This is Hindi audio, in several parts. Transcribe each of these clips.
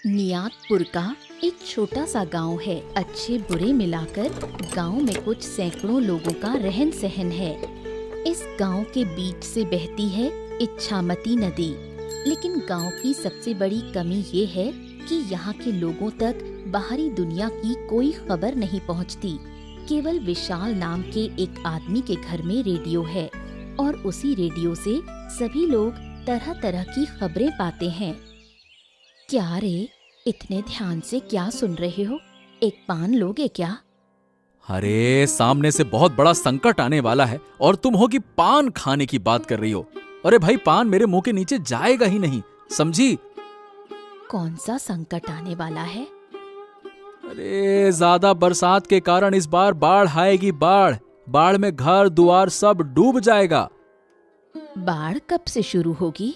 नियातपुर का एक छोटा सा गांव है। अच्छे बुरे मिलाकर गांव में कुछ सैकड़ों लोगों का रहन सहन है। इस गांव के बीच से बहती है इच्छामती नदी। लेकिन गांव की सबसे बड़ी कमी ये है कि यहाँ के लोगों तक बाहरी दुनिया की कोई खबर नहीं पहुँचती। केवल विशाल नाम के एक आदमी के घर में रेडियो है और उसी रेडियो से सभी लोग तरह तरह की खबरें पाते हैं। क्या रे, इतने ध्यान से क्या सुन रहे हो? एक पान लोगे क्या? अरे सामने से बहुत बड़ा संकट आने वाला है और तुम हो कि पान खाने की बात कर रही हो। अरे भाई, पान मेरे मुंह के नीचे जाएगा ही नहीं, समझी? कौन सा संकट आने वाला है? अरे ज्यादा बरसात के कारण इस बार बाढ़ आएगी। बाढ़ में घर दुआर सब डूब जाएगा। बाढ़ कब से शुरू होगी?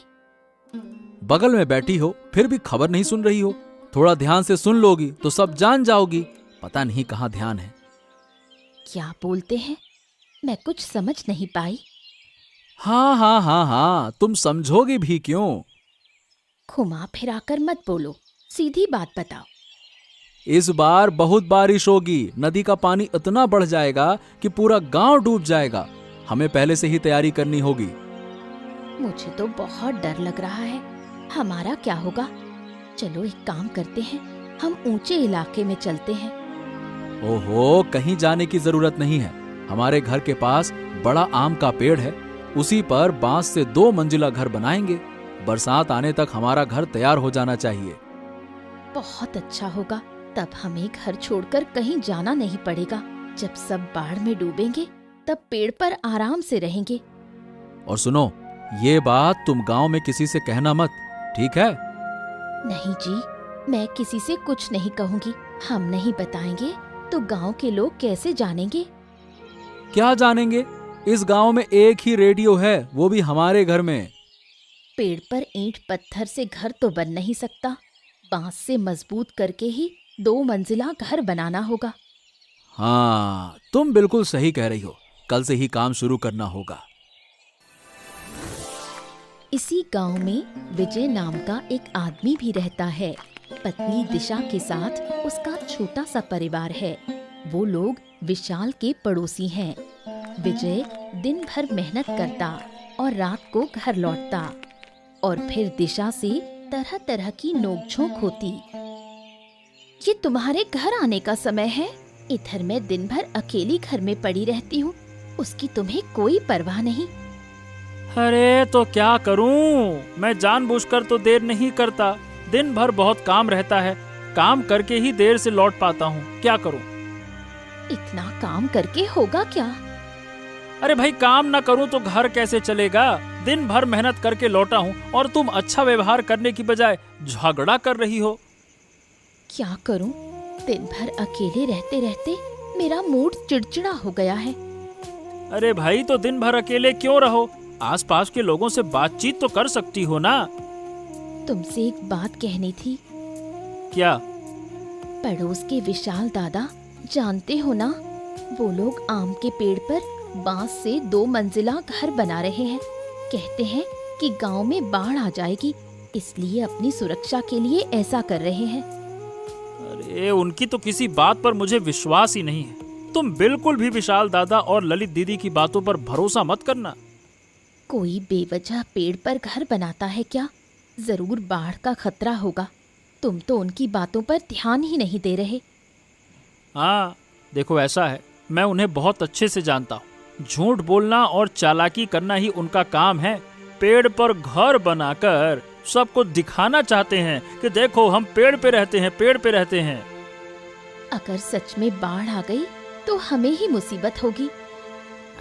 बगल में बैठी हो फिर भी खबर नहीं सुन रही हो। थोड़ा ध्यान से सुन लोगी तो सब जान जाओगी। पता नहीं कहाँ ध्यान है। क्या बोलते हैं? मैं कुछ समझ नहीं पाई। हाँ, तुम समझोगी भी क्यों? घुमा फिराकर मत बोलो, सीधी बात बताओ। इस बार बहुत बारिश होगी। नदी का पानी इतना बढ़ जाएगा कि पूरा गांव डूब जाएगा। हमें पहले से ही तैयारी करनी होगी। मुझे तो बहुत डर लग रहा है। हमारा क्या होगा? चलो एक काम करते हैं, हम ऊंचे इलाके में चलते हैं। ओहो, कहीं जाने की जरूरत नहीं है। हमारे घर के पास बड़ा आम का पेड़ है। उसी पर बांस से 2 मंजिला घर बनाएंगे। बरसात आने तक हमारा घर तैयार हो जाना चाहिए। बहुत अच्छा होगा। तब हमें घर छोड़कर कहीं जाना नहीं पड़ेगा। जब सब बाढ़ में डूबेंगे तब पेड़ पर आराम से रहेंगे। और सुनो, ये बात तुम गांव में किसी से कहना मत, ठीक है? नहीं जी, मैं किसी से कुछ नहीं कहूँगी। हम नहीं बताएंगे तो गांव के लोग कैसे जानेंगे? क्या जानेंगे? इस गांव में एक ही रेडियो है, वो भी हमारे घर में। पेड़ पर ईंट पत्थर से घर तो बन नहीं सकता। बांस से मजबूत करके ही 2 मंजिला घर बनाना होगा। हाँ, तुम बिल्कुल सही कह रही हो। कल से ही काम शुरू करना होगा। इसी गांव में विजय नाम का एक आदमी भी रहता है। पत्नी दिशा के साथ उसका छोटा सा परिवार है। वो लोग विशाल के पड़ोसी हैं। विजय दिन भर मेहनत करता और रात को घर लौटता और फिर दिशा से तरह तरह की नोकझोंक होती। ये तुम्हारे घर आने का समय है। इधर मैं दिन भर अकेली घर में पड़ी रहती हूँ, उसकी तुम्हें कोई परवाह नहीं। अरे तो क्या करूं? मैं जानबूझकर तो देर नहीं करता। दिन भर बहुत काम रहता है। काम करके ही देर से लौट पाता हूँ। क्या करूं? इतना काम करके होगा क्या? अरे भाई, काम ना करूं तो घर कैसे चलेगा? दिन भर मेहनत करके लौटा हूँ और तुम अच्छा व्यवहार करने की बजाय झगड़ा कर रही हो। क्या करूं? दिन भर अकेले रहते रहते मेरा मूड चिड़चिड़ा हो गया है। अरे भाई, तो दिन भर अकेले क्यों रहो? आसपास के लोगों से बातचीत तो कर सकती हो ना। तुमसे एक बात कहनी थी। क्या? पड़ोस के विशाल दादा, जानते हो ना, वो लोग आम के पेड़ पर बांस से 2 मंजिला घर बना रहे हैं। कहते हैं कि गांव में बाढ़ आ जाएगी, इसलिए अपनी सुरक्षा के लिए ऐसा कर रहे हैं। अरे उनकी तो किसी बात पर मुझे विश्वास ही नहीं है। तुम बिल्कुल भी विशाल दादा और ललित दीदी की बातों पर भरोसा मत करना। कोई बेवजह पेड़ पर घर बनाता है क्या? जरूर बाढ़ का खतरा होगा। तुम तो उनकी बातों पर ध्यान ही नहीं दे रहे। हाँ, देखो ऐसा है, मैं उन्हें बहुत अच्छे से जानता हूँ। झूठ बोलना और चालाकी करना ही उनका काम है। पेड़ पर घर बनाकर सबको दिखाना चाहते हैं कि देखो, हम पेड़ पे रहते हैं। अगर सच में बाढ़ आ गई तो हमें ही मुसीबत होगी।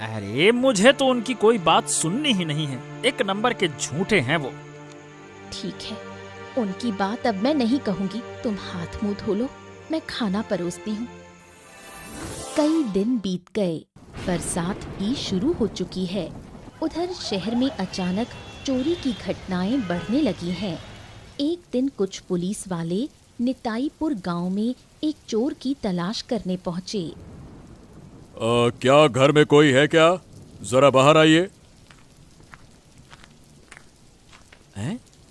अरे मुझे तो उनकी कोई बात सुननी ही नहीं है। एक नंबर के झूठे हैं वो। ठीक है, उनकी बात अब मैं नहीं कहूँगी। तुम हाथ मुंह धो लो, मैं खाना परोसती हूँ। कई दिन बीत गए। बरसात भी शुरू हो चुकी है। उधर शहर में अचानक चोरी की घटनाएं बढ़ने लगी हैं। एक दिन कुछ पुलिस वाले निताईपुर गांव में एक चोर की तलाश करने पहुंचे। क्या घर में कोई है क्या? जरा बाहर आइए।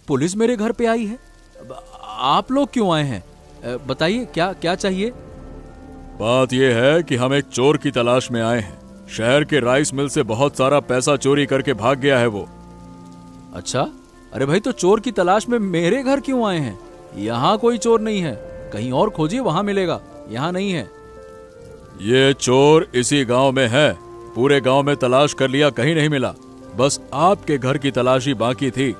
पुलिस मेरे घर पे आई है? आप लोग क्यों आए हैं? बताइए क्या क्या चाहिए? बात यह है कि हम एक चोर की तलाश में आए हैं। शहर के राइस मिल से बहुत सारा पैसा चोरी करके भाग गया है वो। अच्छा, अरे भाई तो चोर की तलाश में मेरे घर क्यों आए हैं? यहाँ कोई चोर नहीं है, कहीं और खोजिए, वहां मिलेगा, यहाँ नहीं है। ये चोर इसी गांव में है। पूरे गांव में तलाश कर लिया, कहीं नहीं मिला। बस आपके घर की तलाशी बाकी थी।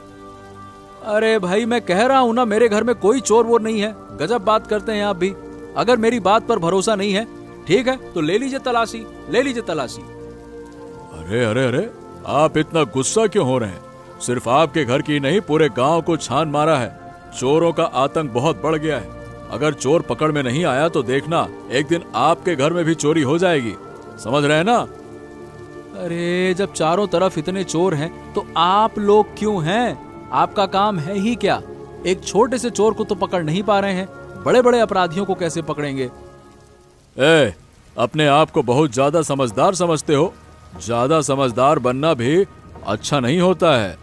अरे भाई मैं कह रहा हूं ना, मेरे घर में कोई चोर वोर नहीं है। गजब बात करते हैं आप भी। अगर मेरी बात पर भरोसा नहीं है, ठीक है तो ले लीजिए तलाशी, ले लीजिए तलाशी। अरे अरे अरे, आप इतना गुस्सा क्यों हो रहे हैं? सिर्फ आपके घर की नहीं, पूरे गांव को छान मारा है। चोरों का आतंक बहुत बढ़ गया है। अगर चोर पकड़ में नहीं आया तो देखना, एक दिन आपके घर में भी चोरी हो जाएगी। समझ रहे हैं ना? अरे जब चारों तरफ इतने चोर हैं तो आप लोग क्यों हैं? आपका काम है ही क्या? एक छोटे से चोर को तो पकड़ नहीं पा रहे हैं, बड़े बड़े अपराधियों को कैसे पकड़ेंगे? अपने आप को बहुत ज्यादा समझदार समझते हो। ज्यादा समझदार बनना भी अच्छा नहीं होता है।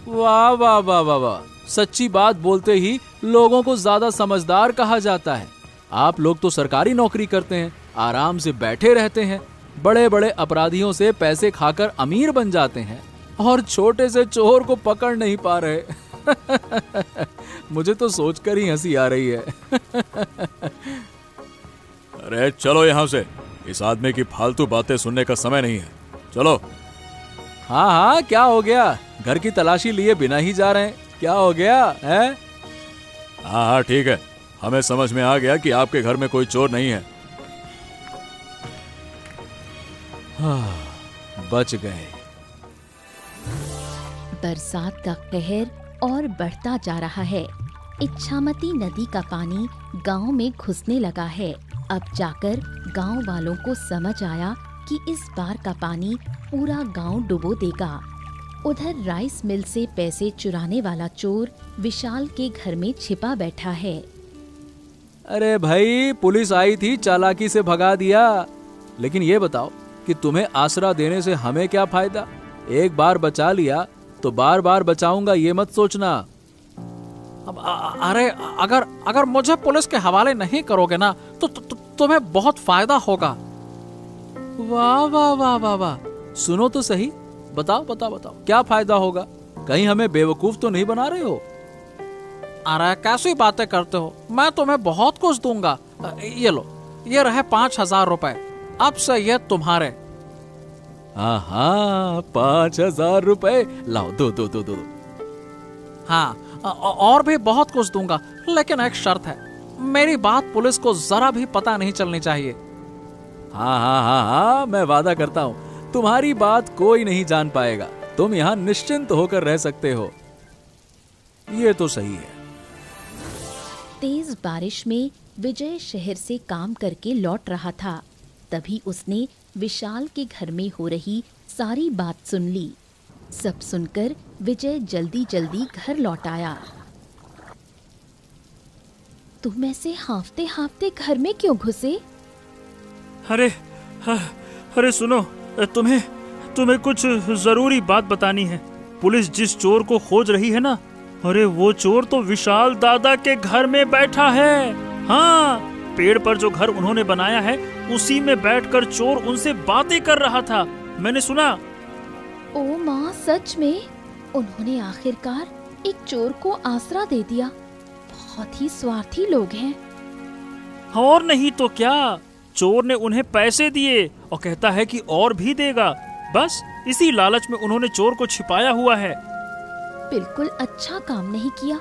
वाह वाह वाह वाह वाह, सच्ची बात बोलते ही लोगों को ज्यादा समझदार कहा जाता है। आप लोग तो सरकारी नौकरी करते हैं, आराम से बैठे रहते हैं, बड़े बड़े अपराधियों से पैसे खाकर अमीर बन जाते हैं, और छोटे से चोर को पकड़ नहीं पा रहे। मुझे तो सोचकर ही हंसी आ रही है। अरे चलो यहाँ से, इस आदमी की फालतू बातें सुनने का समय नहीं है। चलो। हाँ हाँ, क्या हो गया? घर की तलाशी लिए बिना ही जा रहे हैं, क्या हो गया है? हाँ हाँ ठीक है, हमें समझ में आ गया कि आपके घर में कोई चोर नहीं है। बच गए। बरसात का कहर और बढ़ता जा रहा है। इच्छामती नदी का पानी गांव में घुसने लगा है। अब जाकर गांव वालों को समझ आया कि इस बार का पानी पूरा गांव डुबो देगा। उधर राइस मिल से पैसे चुराने वाला चोर विशाल के घर में छिपा बैठा है। अरे भाई, पुलिस आई थी, चालाकी से भगा दिया। लेकिन ये बताओ कि तुम्हें आसरा देने से हमें क्या फायदा? एक बार बचा लिया तो बार बार बचाऊंगा, ये मत सोचना। अरे अगर मुझे पुलिस के हवाले नहीं करोगे ना तो तुम्हें बहुत फायदा होगा। वाह वाह वाह वाह वाह, सुनो तो सही, बताओ बताओ बताओ, क्या फायदा होगा? कहीं हमें बेवकूफ तो नहीं बना रहे हो? अरे कैसी बातें करते हो, मैं तुम्हें बहुत कुछ दूंगा। ये लो, ये रहे 5,000 रुपए, अब से ये तुम्हारे। हाँ, 5,000 रुपए लाओ, दो। हाँ, और भी बहुत कुछ दूंगा, लेकिन एक शर्त है, मेरी बात पुलिस को जरा भी पता नहीं चलनी चाहिए। हाँ, मैं वादा करता हूँ तुम्हारी बात कोई नहीं जान पाएगा। तुम यहाँ निश्चिंत होकर रह सकते हो। ये तो सही है। तेज बारिश में विजय शहर से काम करके लौट रहा था। तभी उसने विशाल के घर में हो रही सारी बात सुन ली। सब सुनकर विजय जल्दी जल्दी घर लौट आया। तुम ऐसे हांफते हांफते घर में क्यों घुसे? अरे सुनो, तुम्हें कुछ जरूरी बात बतानी है। पुलिस जिस चोर को खोज रही है ना, अरे वो चोर तो विशाल दादा के घर में बैठा है। हाँ, पेड़ पर जो घर उन्होंने बनाया है उसी में बैठकर चोर उनसे बातें कर रहा था, मैंने सुना। ओ माँ, सच में? उन्होंने आखिरकार एक चोर को आसरा दे दिया। बहुत ही स्वार्थी लोग हैं। और नहीं तो क्या, चोर ने उन्हें पैसे दिए और कहता है कि और भी देगा। बस इसी लालच में उन्होंने चोर को छिपाया हुआ है। बिल्कुल अच्छा काम नहीं किया।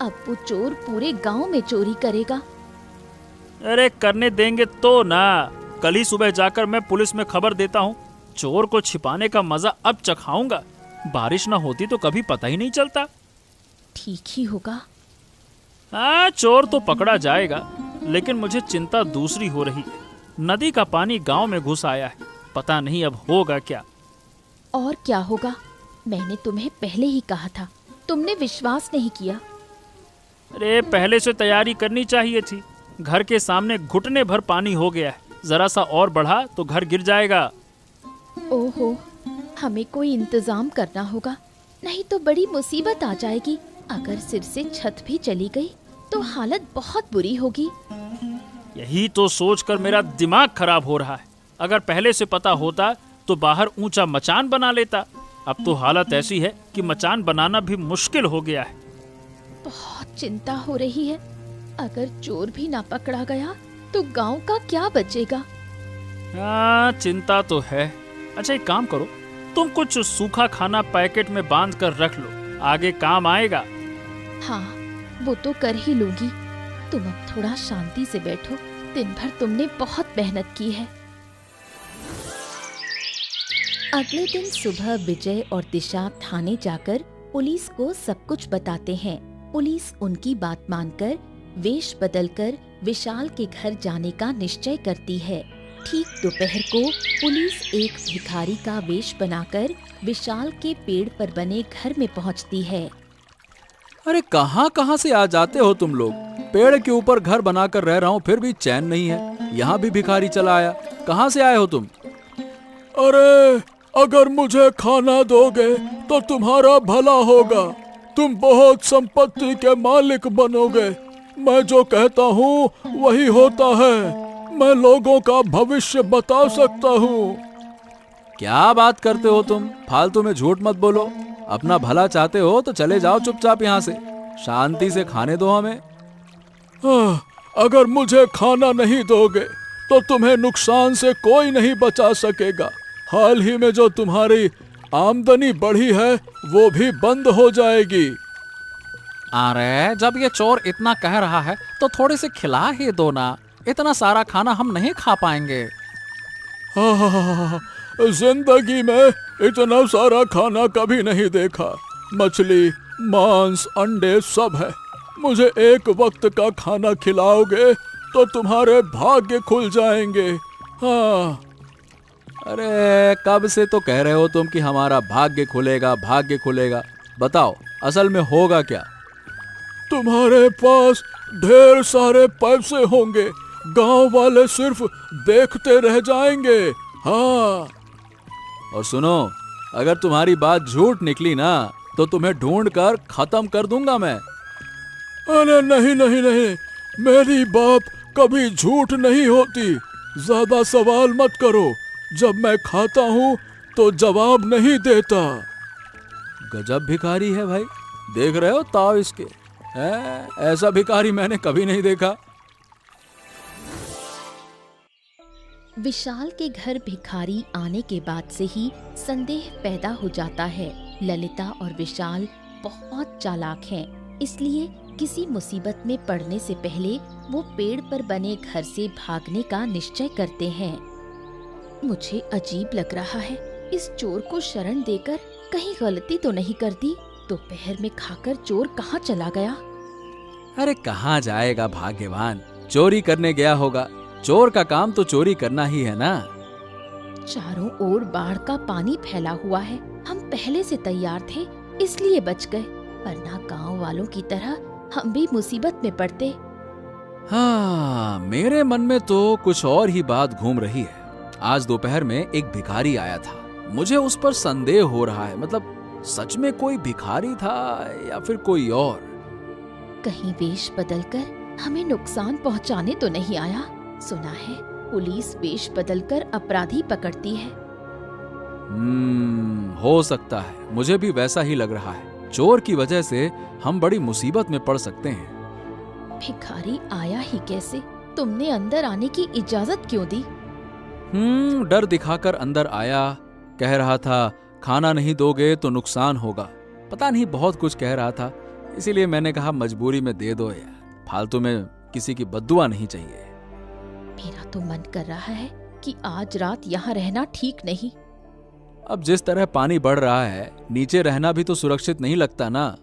अब वो चोर पूरे गांव में चोरी करेगा। अरे करने देंगे तो ना, कल ही सुबह जाकर मैं पुलिस में खबर देता हूँ। चोर को छिपाने का मजा अब चखाऊंगा। बारिश ना होती तो कभी पता ही नहीं चलता। ठीक ही होगा। हाँ, चोर तो पकड़ा जाएगा, लेकिन मुझे चिंता दूसरी हो रही है। नदी का पानी गांव में घुस आया है, पता नहीं अब होगा क्या। और क्या होगा? मैंने तुम्हें पहले ही कहा था, तुमने विश्वास नहीं किया। अरे पहले से तैयारी करनी चाहिए थी। घर के सामने घुटने भर पानी हो गया है, जरा सा और बढ़ा तो घर गिर जाएगा। ओहो, हमें कोई इंतजाम करना होगा, नहीं तो बड़ी मुसीबत आ जाएगी। अगर सिर से छत भी चली गई तो हालत बहुत बुरी होगी। यही तो सोचकर मेरा दिमाग खराब हो रहा है। अगर पहले से पता होता तो बाहर ऊंचा मचान बना लेता। अब तो हालत ऐसी है कि मचान बनाना भी मुश्किल हो गया है। बहुत चिंता हो रही है। अगर चोर भी ना पकड़ा गया तो गांव का क्या बचेगा। हाँ, चिंता तो है। अच्छा, एक काम करो, तुम कुछ सूखा खाना पैकेट में बांध कर रख लो, आगे काम आएगा। हाँ, वो तो कर ही लूंगी। तुम अब थोड़ा शांति से बैठो। दिन भर तुमने बहुत मेहनत की है। अगले दिन सुबह विजय और दिशा थाने जाकर पुलिस को सब कुछ बताते हैं। पुलिस उनकी बात मानकर वेश बदलकर विशाल के घर जाने का निश्चय करती है। ठीक दोपहर को पुलिस एक भिखारी का वेश बनाकर विशाल के पेड़ पर बने घर में पहुंचती है। अरे कहाँ कहाँ से आ जाते हो तुम लोग? पेड़ के ऊपर घर बनाकर रह रहा हूँ फिर भी चैन नहीं है। यहाँ भी भिखारी चला आया। कहाँ से आए हो तुम? अरे अगर मुझे खाना दोगे तो तुम्हारा भला होगा। तुम बहुत संपत्ति के मालिक बनोगे। मैं जो कहता हूँ वही होता है। मैं लोगों का भविष्य बता सकता हूँ। क्या बात करते हो तुम? फालतू में झूठ मत बोलो। अपना भला चाहते हो तो चले जाओ चुपचाप यहाँ से। शांति से खाने दो हमें। अगर मुझे खाना नहीं दोगे तो तुम्हें नुकसान से कोई नहीं बचा सकेगा। हाल ही में जो तुम्हारी आमदनी बढ़ी है वो भी बंद हो जाएगी। अरे जब ये चोर इतना कह रहा है तो थोड़ी सी खिला ही दो ना। इतना सारा खाना हम नहीं खा पाएंगे। जिंदगी में इतना सारा खाना कभी नहीं देखा। मछली, मांस, अंडे सब है। मुझे एक वक्त का खाना खिलाओगे तो तुम्हारे भाग्य खुल जाएंगे। हाँ। अरे कब से तो कह रहे हो तुम कि हमारा भाग्य खुलेगा, भाग्य खुलेगा। बताओ असल में होगा क्या? तुम्हारे पास ढेर सारे पैसे होंगे। गांव वाले सिर्फ देखते रह जाएंगे। हाँ। और सुनो, अगर तुम्हारी बात झूठ निकली ना तो तुम्हें ढूंढ कर खत्म कर दूंगा मैं। अरे नहीं नहीं नहीं, मेरी बात कभी झूठ नहीं होती। ज्यादा सवाल मत करो। जब मैं खाता हूँ तो जवाब नहीं देता। गजब भिखारी है भाई। देख रहे हो ताव इसके? ऐसा भिखारी मैंने कभी नहीं देखा। विशाल के घर भिखारी आने के बाद से ही संदेह पैदा हो जाता है। ललिता और विशाल बहुत चालाक हैं, इसलिए किसी मुसीबत में पड़ने से पहले वो पेड़ पर बने घर से भागने का निश्चय करते हैं। मुझे अजीब लग रहा है, इस चोर को शरण देकर कहीं गलती तो नहीं कर दी। दोपहर में खाकर चोर कहाँ चला गया? अरे कहाँ जाएगा भाग्यवान, चोरी करने गया होगा। चोर का काम तो चोरी करना ही है ना। चारों ओर बाढ़ का पानी फैला हुआ है। हम पहले से तैयार थे इसलिए बच गए, वरना गांव वालों की तरह हम भी मुसीबत में पड़ते। हाँ, मेरे मन में तो कुछ और ही बात घूम रही है। आज दोपहर में एक भिखारी आया था। मुझे उस पर संदेह हो रहा है। मतलब सच में कोई भिखारी था या फिर कोई और? कहीं वेश बदलकर हमें नुकसान पहुंचाने तो नहीं आया? सुना है पुलिस वेश बदलकर अपराधी पकड़ती है। हो सकता है। मुझे भी वैसा ही लग रहा है। चोर की वजह से हम बड़ी मुसीबत में पड़ सकते हैं। भिखारी आया ही कैसे? तुमने अंदर आने की इजाजत क्यों दी? डर दिखाकर अंदर आया। कह रहा था खाना नहीं दोगे तो नुकसान होगा। पता नहीं बहुत कुछ कह रहा था, इसीलिए मैंने कहा मजबूरी में दे दो यार। फालतू में किसी की बद्दुआ नहीं चाहिए। मेरा तो मन कर रहा है कि आज रात यहाँ रहना ठीक नहीं। अब जिस तरह पानी बढ़ रहा है, नीचे रहना भी तो सुरक्षित नहीं लगता ना।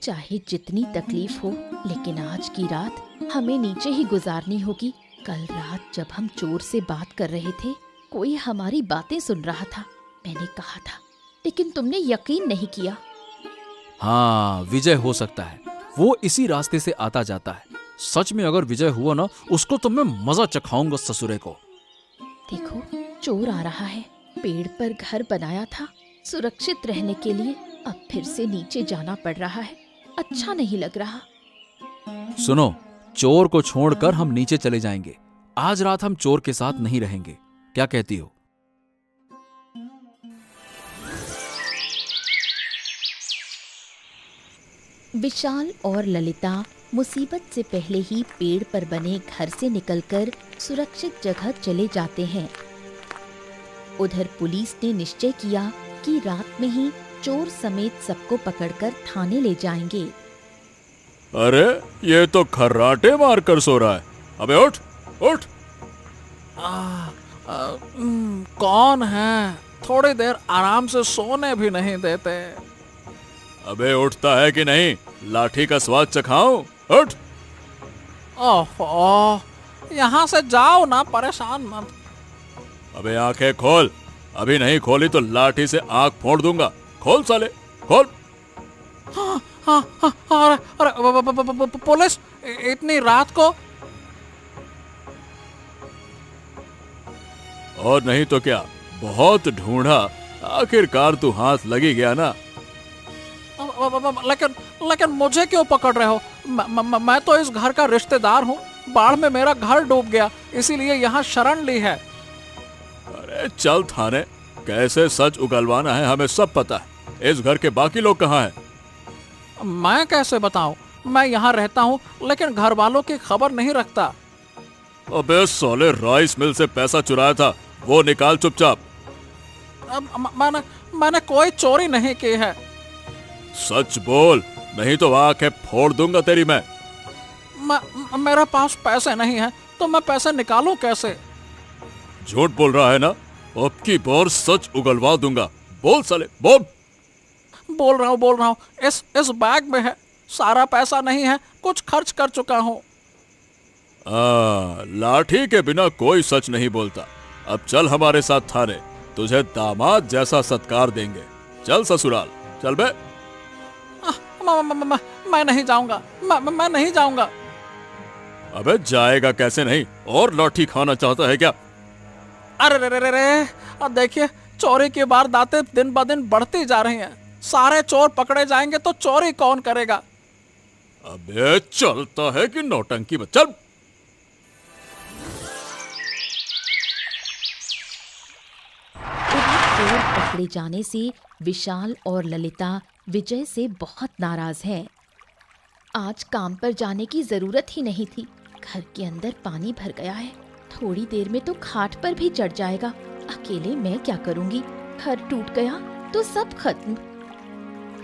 चाहे जितनी तकलीफ हो, लेकिन आज की रात हमें नीचे ही गुजारनी होगी। कल रात जब हम चोर से बात कर रहे थे, कोई हमारी बातें सुन रहा था। मैंने कहा था, लेकिन तुमने यकीन नहीं किया। हाँ, विजय हो सकता है। वो इसी रास्ते से आता जाता है। सच में अगर विजय हुआ ना, उसको तो मैं मजा चखाऊंगा ससुरे को। देखो, चोर आ रहा है। पेड़ पर घर बनाया था सुरक्षित रहने के लिए, अब फिर से नीचे जाना पड़ रहा है। अच्छा नहीं लग रहा। सुनो, चोर को छोड़कर हम नीचे चले जाएंगे। आज रात हम चोर के साथ नहीं रहेंगे, क्या कहती हो? विशाल और ललिता मुसीबत से पहले ही पेड़ पर बने घर से निकलकर सुरक्षित जगह चले जाते हैं। उधर पुलिस ने निश्चय किया कि रात में ही चोर समेत सबको पकड़कर थाने ले जाएंगे। अरे ये तो खर्राटे मारकर सो रहा है। अबे उठ उठ। कौन है? थोड़ी देर आराम से सोने भी नहीं देते। अबे उठता है कि नहीं? लाठी का स्वाद चखाऊं? उठ। ओहो, यहाँ से जाओ ना, परेशान मत। अबे आंखें खोल। अभी नहीं खोली तो लाठी से आंख फोड़ दूंगा। खोल साले, खोल। हाँ, अरे पुलिस इतनी रात को? और नहीं तो क्या, बहुत ढूंढा, आखिरकार तू हाथ लगी गया ना। लेकिन मुझे क्यों पकड़ रहे हो? मैं तो इस घर का रिश्तेदार हूँ। बाढ़ में मेरा घर डूब गया, इसीलिए यहाँ शरण ली है। अरे चल थाने, कैसे सच उगलवाना है हमें सब पता है। इस घर के बाकी लोग कहाँ हैं? मैं कैसे बताऊं? मैं यहाँ रहता हूँ लेकिन घर वालों की खबर नहीं रखता। अबे साले, राइस मिल से पैसा चुराया था, वो निकाल चुपचाप। मैंने कोई चोरी नहीं की है। सच बोल, नहीं तो आंखें फोड़ दूंगा तेरी मैं। मेरे पास पैसे नहीं है तो मैं पैसे निकालूं कैसे? झूठ बोल रहा है ना? अब की बार सच उगलवा दूंगा। बोल साले, बोल। बोल रहा हूँ। इस बैग में है, सारा पैसा नहीं है, कुछ खर्च कर चुका हूँ। लाठी के बिना कोई सच नहीं बोलता। अब चल हमारे साथ थाने, तुझे दामाद जैसा सत्कार देंगे। चल ससुराल, चल बे। मैं नहीं जाऊंगा, मैं नहीं जाऊंगा। अबे जाएगा कैसे नहीं? और लाठी खाना चाहता है क्या? अरे अब देखिए, चोरी की वारदातें दिन ब दिन बढ़ती जा रही हैं। सारे चोर पकड़े जाएंगे तो चोरी कौन करेगा? अबे चलता है कि नौटंकी में? चल। चोर पकड़े जाने से विशाल और ललिता विजय से बहुत नाराज हैं। आज काम पर जाने की जरूरत ही नहीं थी। घर के अंदर पानी भर गया है, थोड़ी देर में तो खाट पर भी चढ़ जाएगा। अकेले मैं क्या करूंगी? घर टूट गया तो सब खत्म।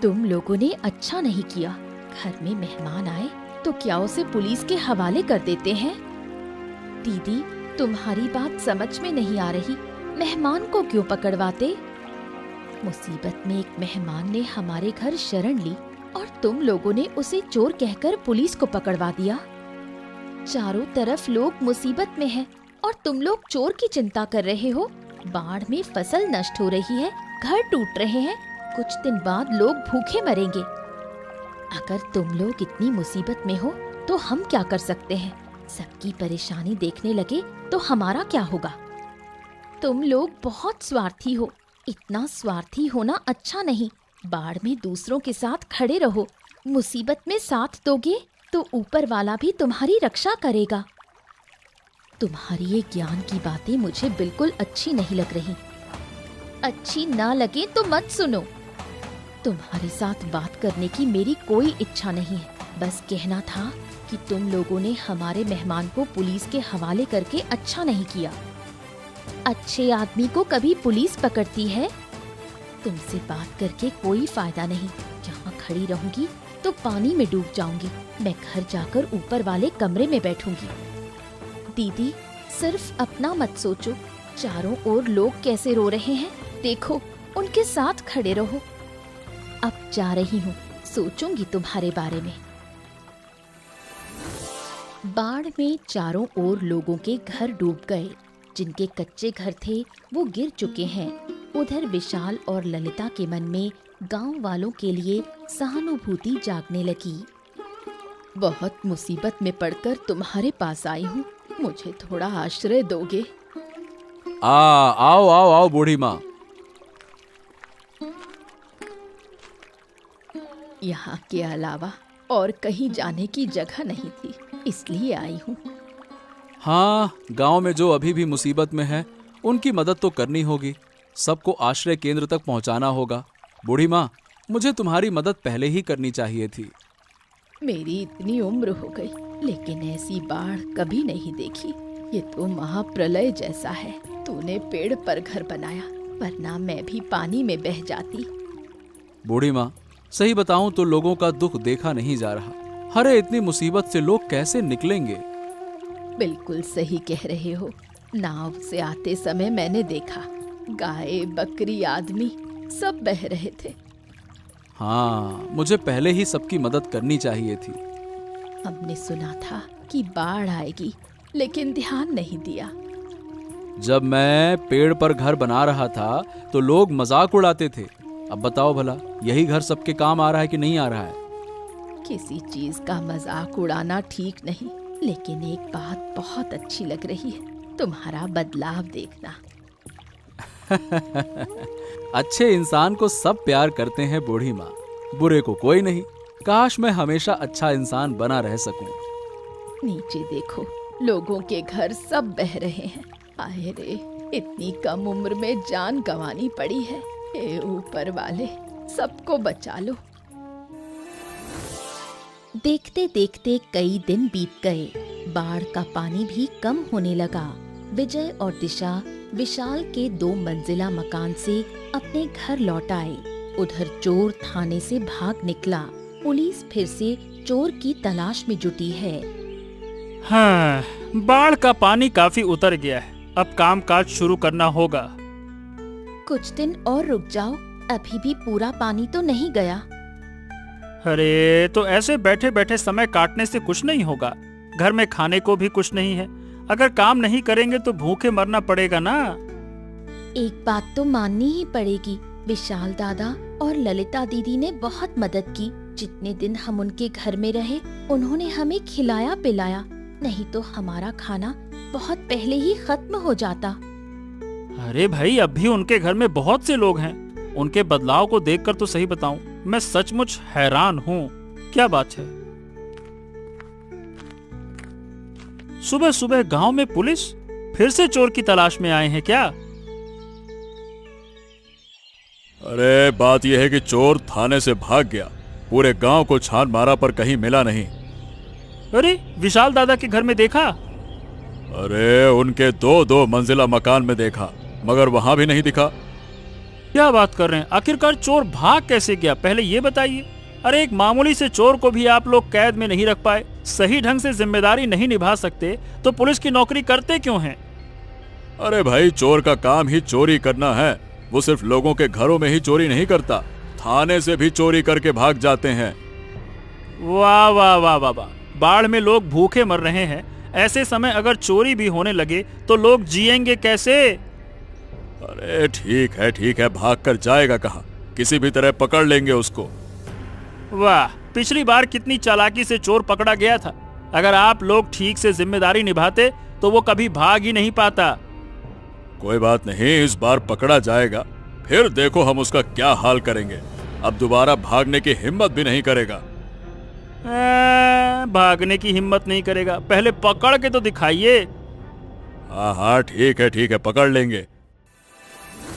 तुम लोगों ने अच्छा नहीं किया। घर में मेहमान आए तो क्या उसे पुलिस के हवाले कर देते हैं? दीदी, तुम्हारी बात समझ में नहीं आ रही। मेहमान को क्यों पकड़वाते? मुसीबत में एक मेहमान ने हमारे घर शरण ली और तुम लोगों ने उसे चोर कहकर पुलिस को पकड़वा दिया। चारों तरफ लोग मुसीबत में हैं और तुम लोग चोर की चिंता कर रहे हो। बाढ़ में फसल नष्ट हो रही है, घर टूट रहे हैं, कुछ दिन बाद लोग भूखे मरेंगे। अगर तुम लोग इतनी मुसीबत में हो तो हम क्या कर सकते हैं? सबकी परेशानी देखने लगे तो हमारा क्या होगा? तुम लोग बहुत स्वार्थी हो। इतना स्वार्थी होना अच्छा नहीं। बाढ़ में दूसरों के साथ खड़े रहो। मुसीबत में साथ दोगे तो ऊपर वाला भी तुम्हारी रक्षा करेगा। तुम्हारी ये ज्ञान की बातें मुझे बिल्कुल अच्छी नहीं लग रही। अच्छी ना लगे तो मत सुनो। तुम्हारे साथ बात करने की मेरी कोई इच्छा नहीं है। बस कहना था कि तुम लोगों ने हमारे मेहमान को पुलिस के हवाले करके अच्छा नहीं किया। अच्छे आदमी को कभी पुलिस पकड़ती है? तुमसे बात करके कोई फायदा नहीं। जहाँ खड़ी रहूंगी तो पानी में डूब जाऊंगी। मैं घर जाकर ऊपर वाले कमरे में बैठूंगी। दीदी, सिर्फ अपना मत सोचो। चारों ओर लोग कैसे रो रहे हैं, देखो, उनके साथ खड़े रहो। अब जा रही हूँ, सोचूंगी तुम्हारे बारे में। बाढ़ में चारों ओर लोगों के घर डूब गए। जिनके कच्चे घर थे वो गिर चुके हैं। उधर विशाल और ललिता के मन में गांव वालों के लिए सहानुभूति जागने लगी। बहुत मुसीबत में पड़कर तुम्हारे पास आई हूँ, मुझे थोड़ा आश्रय दोगे? आओ आओ आओ बूढ़ी माँ। यहाँ के अलावा और कहीं जाने की जगह नहीं थी, इसलिए आई हूँ। हाँ, गांव में जो अभी भी मुसीबत में है उनकी मदद तो करनी होगी। सबको आश्रय केंद्र तक पहुंचाना होगा। बूढ़ी माँ, मुझे तुम्हारी मदद पहले ही करनी चाहिए थी। मेरी इतनी उम्र हो गई, लेकिन ऐसी बाढ़ कभी नहीं देखी। ये तो महाप्रलय जैसा है। तूने पेड़ पर घर बनाया, वरना मैं भी पानी में बह जाती। बूढ़ी माँ, सही बताऊं तो लोगों का दुख देखा नहीं जा रहा। अरे इतनी मुसीबत से लोग कैसे निकलेंगे? बिल्कुल सही कह रहे हो। नाव से आते समय मैंने देखा, गाय, बकरी, आदमी सब बह रहे थे। हाँ, मुझे पहले ही सबकी मदद करनी चाहिए थी। हमने सुना था कि बाढ़ आएगी, लेकिन ध्यान नहीं दिया। जब मैं पेड़ पर घर बना रहा था तो लोग मजाक उड़ाते थे। अब बताओ भला, यही घर सबके काम आ रहा है कि नहीं आ रहा है? किसी चीज का मजाक उड़ाना ठीक नहीं, लेकिन एक बात बहुत अच्छी लग रही है, तुम्हारा बदलाव देखना। अच्छे इंसान को सब प्यार करते हैं बूढ़ी माँ, बुरे को कोई नहीं। काश मैं हमेशा अच्छा इंसान बना रह सकूं। नीचे देखो, लोगों के घर सब बह रहे हैं। आए रे, इतनी कम उम्र में जान गंवानी पड़ी है। हे ऊपर वाले, सबको बचा लो। देखते देखते कई दिन बीत गए। बाढ़ का पानी भी कम होने लगा। विजय और दिशा विशाल के 2 मंजिला मकान से अपने घर लौट आए। उधर चोर थाने से भाग निकला। पुलिस फिर से चोर की तलाश में जुटी है। हाँ, बाढ़ का पानी काफी उतर गया है। अब काम काज शुरू करना होगा। कुछ दिन और रुक जाओ, अभी भी पूरा पानी तो नहीं गया। अरे, तो ऐसे बैठे बैठे समय काटने से कुछ नहीं होगा। घर में खाने को भी कुछ नहीं है। अगर काम नहीं करेंगे तो भूखे मरना पड़ेगा ना। एक बात तो माननी ही पड़ेगी, विशाल दादा और ललिता दीदी ने बहुत मदद की। जितने दिन हम उनके घर में रहे, उन्होंने हमें खिलाया पिलाया, नहीं तो हमारा खाना बहुत पहले ही खत्म हो जाता। अरे भाई, अब भी उनके घर में बहुत से लोग हैं। उनके बदलाव को देखकर तो सही बताऊं, मैं सचमुच हैरान हूँ। क्या बात है, सुबह सुबह गांव में पुलिस फिर से चोर की तलाश में आए हैं क्या? अरे बात यह है कि चोर थाने से भाग गया। पूरे गांव को छान मारा पर कहीं मिला नहीं। अरे, विशाल दादा के घर में देखा? अरे उनके 2 मंजिला मकान में देखा, मगर वहां भी नहीं दिखा। क्या बात कर रहे हैं? आखिरकार चोर भाग कैसे गया, पहले ये बताइए। अरे, एक मामूली से चोर को भी आप लोग कैद में नहीं रख पाए, सही ढंग से जिम्मेदारी नहीं निभा सकते, तो पुलिस की नौकरी करते क्यों हैं? अरे भाई, चोर का काम ही चोरी करना है। वो सिर्फ लोगों के घरों में ही चोरी नहीं करता, थाने से भी चोरी करके भाग जाते हैं। वाह वाह वाह वाह वाह, बाढ़ में लोग भूखे मर रहे हैं, ऐसे समय अगर चोरी भी होने लगे तो लोग जिएंगे कैसे? अरे ठीक है, भाग कर जाएगा कहाँ? किसी भी तरह पकड़ लेंगे उसको। वाह, पिछली बार कितनी चालाकी से चोर पकड़ा गया था। अगर आप लोग ठीक से जिम्मेदारी निभाते तो वो कभी भाग ही नहीं पाता। कोई बात नहीं, इस बार पकड़ा जाएगा। फिर देखो हम उसका क्या हाल करेंगे। अब दोबारा भागने की हिम्मत भी नहीं करेगा। भागने की हिम्मत नहीं करेगा? पहले पकड़ के तो दिखाइए। हाँ, ठीक है, पकड़ लेंगे।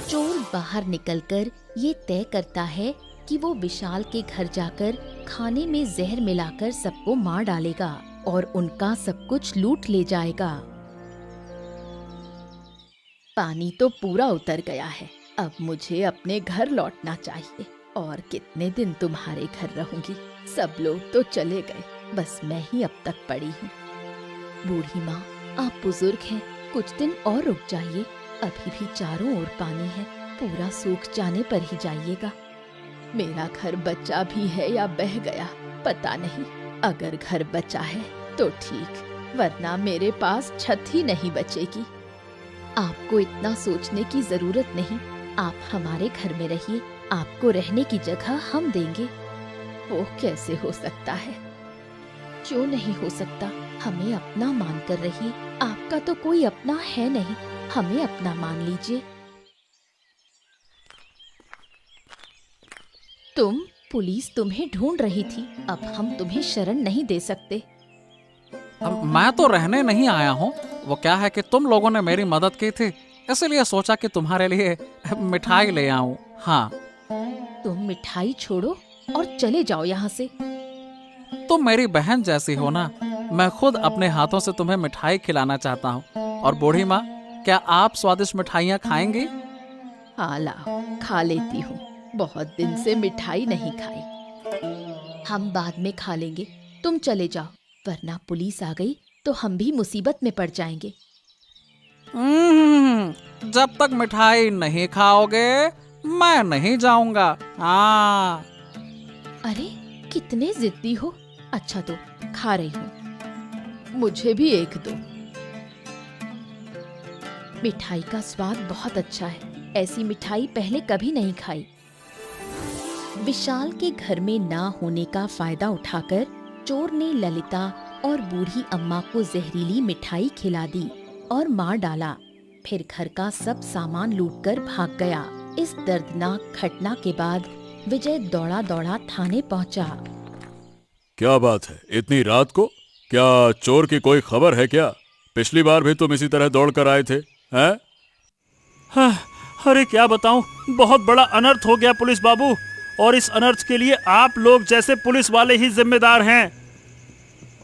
चोर बाहर निकलकर ये तय करता है कि वो विशाल के घर जाकर खाने में जहर मिलाकर सबको मार डालेगा और उनका सब कुछ लूट ले जाएगा। पानी तो पूरा उतर गया है, अब मुझे अपने घर लौटना चाहिए। और कितने दिन तुम्हारे घर रहूंगी? सब लोग तो चले गए, बस मैं ही अब तक पड़ी हूँ। बूढ़ी माँ, आप बुजुर्ग हैं, कुछ दिन और रुक जाइए। अभी भी चारों ओर पानी है, पूरा सूख जाने पर ही जाइएगा। मेरा घर बचा भी है या बह गया पता नहीं। अगर घर बचा है तो ठीक, वरना मेरे पास छत ही नहीं बचेगी। आपको इतना सोचने की जरूरत नहीं, आप हमारे घर में रहिए, आपको रहने की जगह हम देंगे। वो कैसे हो सकता है? क्यों नहीं हो सकता? हमें अपना मान कर रहिए, आपका तो कोई अपना है नहीं, हमें अपना मान लीजिए। पुलिस तुम्हें ढूंढ रही थी। अब हम तुम्हें शरण नहीं दे सकते। मैं तो रहने नहीं आया हूँ। वो क्या है कि तुम लोगों ने मेरी मदद की थी, इसलिए सोचा कि तुम्हारे लिए मिठाई ले आऊं। हाँ, तुम मिठाई छोड़ो और चले जाओ यहाँ से। तुम मेरी बहन जैसी हो ना। मैं खुद अपने हाथों से तुम्हें मिठाई खिलाना चाहता हूँ। और बूढ़ी माँ, क्या आप स्वादिष्ट मिठाइयाँ खाएंगी? हाँ लाओ, खा लेती हूँ। बहुत दिन से मिठाई नहीं खाई। हम बाद में खा लेंगे, तुम चले जाओ, वरना पुलिस आ गई तो हम भी मुसीबत में पड़ जाएंगे। जब तक मिठाई नहीं खाओगे मैं नहीं जाऊंगा। हाँ। अरे कितने जिद्दी हो। अच्छा तो खा रही हूँ, मुझे भी एक दो। मिठाई का स्वाद बहुत अच्छा है। ऐसी मिठाई पहले कभी नहीं खाई। विशाल के घर में ना होने का फायदा उठाकर चोर ने ललिता और बूढ़ी अम्मा को जहरीली मिठाई खिला दी और मार डाला। फिर घर का सब सामान लूटकर भाग गया। इस दर्दनाक घटना के बाद विजय दौड़ा दौड़ा थाने पहुंचा। क्या बात है, इतनी रात को? क्या चोर की कोई खबर है क्या? पिछली बार भी तुम इसी तरह दौड़ कर आए थे, हैं? हाँ, अरे क्या बताऊं, बहुत बड़ा अनर्थ हो गया पुलिस बाबू, और इस अनर्थ के लिए आप लोग जैसे पुलिस वाले ही जिम्मेदार हैं।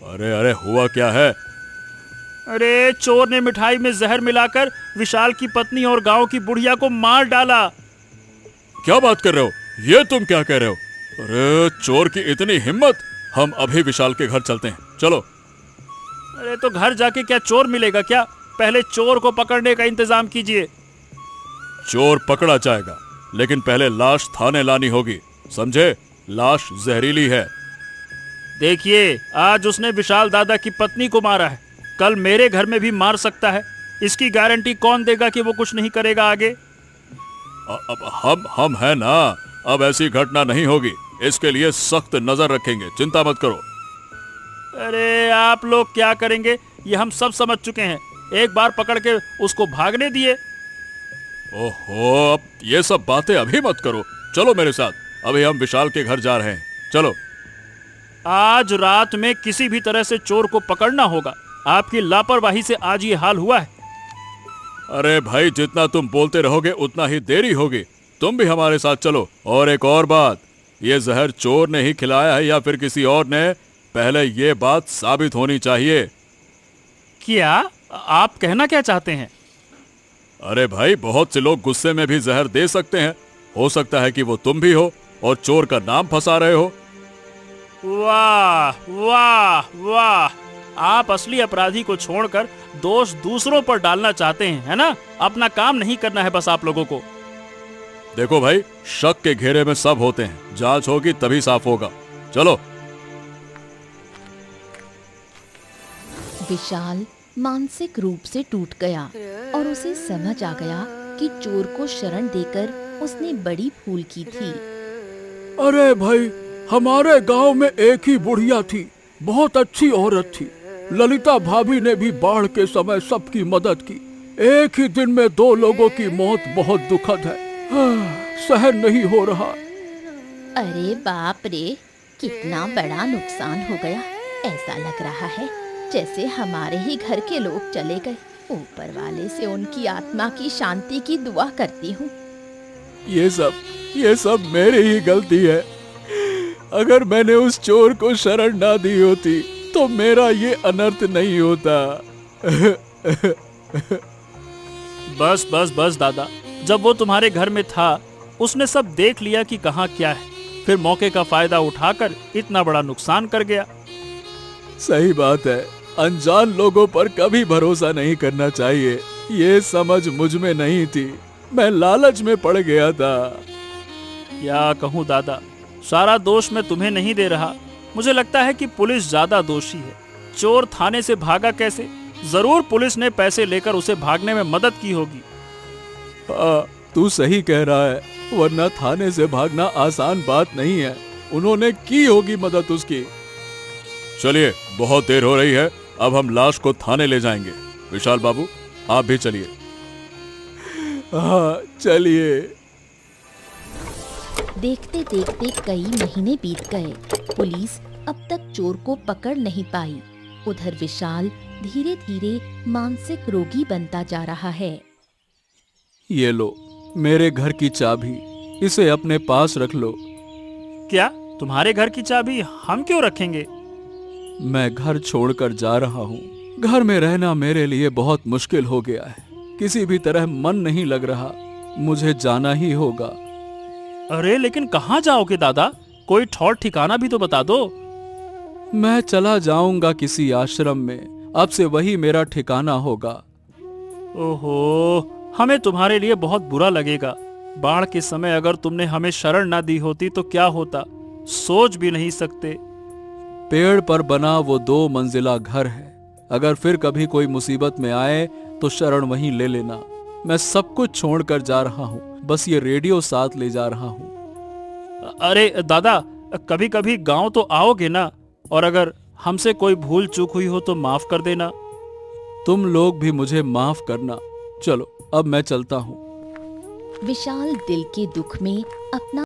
अरे अरे, हुआ क्या है? अरे चोर ने मिठाई में जहर मिलाकर विशाल की पत्नी और गांव की बुढ़िया को मार डाला। क्या बात कर रहे हो? ये तुम क्या कह रहे हो? अरे चोर की इतनी हिम्मत! हम अभी विशाल के घर चलते हैं, चलो। अरे तो घर जाके क्या चोर मिलेगा क्या? पहले चोर को पकड़ने का इंतजाम कीजिए। चोर पकड़ा जाएगा, लेकिन पहले लाश थाने लानी होगी, समझे? लाश जहरीली है। देखिए, आज उसने विशाल दादा की पत्नी को मारा है, कल मेरे घर में भी मार सकता है। इसकी गारंटी कौन देगा कि वो कुछ नहीं करेगा आगे? अब हम है ना, अब ऐसी घटना नहीं होगी। इसके लिए सख्त नजर रखेंगे, चिंता मत करो। अरे आप लोग क्या करेंगे ये हम सब समझ चुके हैं। एक बार पकड़ के उसको भागने दिए। ओहो, अब ये सब बातें अभी मत करो, चलो मेरे साथ, अभी हम विशाल के घर जा रहे हैं, चलो। आज रात में किसी भी तरह से चोर को पकड़ना होगा। आपकी लापरवाही से आज ये हाल हुआ है। अरे भाई, जितना तुम बोलते रहोगे उतना ही देरी होगी। तुम भी हमारे साथ चलो। और एक और बात, ये जहर चोर ने ही खिलाया है या फिर किसी और ने, पहले ये बात साबित होनी चाहिए। क्या आप कहना क्या चाहते हैं? अरे भाई, बहुत से लोग गुस्से में भी जहर दे सकते हैं। हो सकता है कि वो तुम भी हो और चोर का नाम फंसा रहे हो। वाह वाह वाह, आप असली अपराधी को छोड़कर दोष दूसरों पर डालना चाहते हैं, है ना? अपना काम नहीं करना है बस आप लोगों को। देखो भाई, शक के घेरे में सब होते हैं, जांच होगी तभी साफ होगा, चलो। विशाल मानसिक रूप से टूट गया और उसे समझ आ गया कि चोर को शरण देकर उसने बड़ी भूल की थी। अरे भाई, हमारे गांव में एक ही बुढ़िया थी, बहुत अच्छी औरत थी। ललिता भाभी ने भी बाढ़ के समय सबकी मदद की। एक ही दिन में 2 लोगों की मौत बहुत दुखद है। सहन नहीं हो रहा। अरे बाप रे, कितना बड़ा नुकसान हो गया। ऐसा लग रहा है जैसे हमारे ही घर के लोग चले गए। ऊपर वाले से उनकी आत्मा की शांति की दुआ करती हूँ। ये सब मेरी ही गलती है। अगर मैंने उस चोर को शरण ना दी होती तो मेरा ये अनर्थ नहीं होता। बस बस बस दादा, जब वो तुम्हारे घर में था उसने सब देख लिया कि कहाँ क्या है, फिर मौके का फायदा उठाकर इतना बड़ा नुकसान कर गया। सही बात है, अनजान लोगों पर कभी भरोसा नहीं करना चाहिए। ये समझ मुझ में नहीं थी, मैं लालच में पड़ गया था। क्या कहूँ दादा, सारा दोष मैं तुम्हें नहीं दे रहा। मुझे लगता है कि पुलिस ज्यादा दोषी है। चोर थाने से भागा कैसे? जरूर पुलिस ने पैसे लेकर उसे भागने में मदद की होगी। तू सही कह रहा है, वरना थाने से भागना आसान बात नहीं है। उन्होंने की होगी मदद उसकी। चलिए, बहुत देर हो रही है, अब हम लाश को थाने ले जाएंगे। विशाल बाबू, आप भी चलिए। हाँ चलिए। देखते देखते कई महीने बीत गए। पुलिस अब तक चोर को पकड़ नहीं पाई। उधर विशाल धीरे धीरे मानसिक रोगी बनता जा रहा है। ये लो मेरे घर की चाबी, इसे अपने पास रख लो। क्या तुम्हारे घर की चाबी हम क्यों रखेंगे? मैं घर छोड़कर जा रहा हूँ। घर में रहना मेरे लिए बहुत मुश्किल हो गया है। किसी भी तरह मन नहीं लग रहा। मुझे जाना ही होगा। अरे लेकिन कहाँ जाओगे दादा? कोई ठौर ठिकाना भी तो बता दो। मैं चला जाऊंगा किसी आश्रम में। अब से वही मेरा ठिकाना होगा। ओहो, हमें तुम्हारे लिए बहुत बुरा लगेगा। बाढ़ के समय अगर तुमने हमें शरण ना दी होती तो क्या होता, सोच भी नहीं सकते। पेड़ पर बना वो 2 मंजिला घर है। अगर फिर कभी कोई मुसीबत में आए तो शरण वहीं ले लेना। मैं सब कुछ छोड़कर जा रहा हूँ, बस ये रेडियो साथ ले जा रहा हूँ। अरे दादा, कभी कभी गांव तो आओगे ना? और अगर हमसे कोई भूल चूक हुई हो तो माफ कर देना। तुम लोग भी मुझे माफ करना। चलो अब मैं चलता हूँ। विशाल दिल के दुख में अपना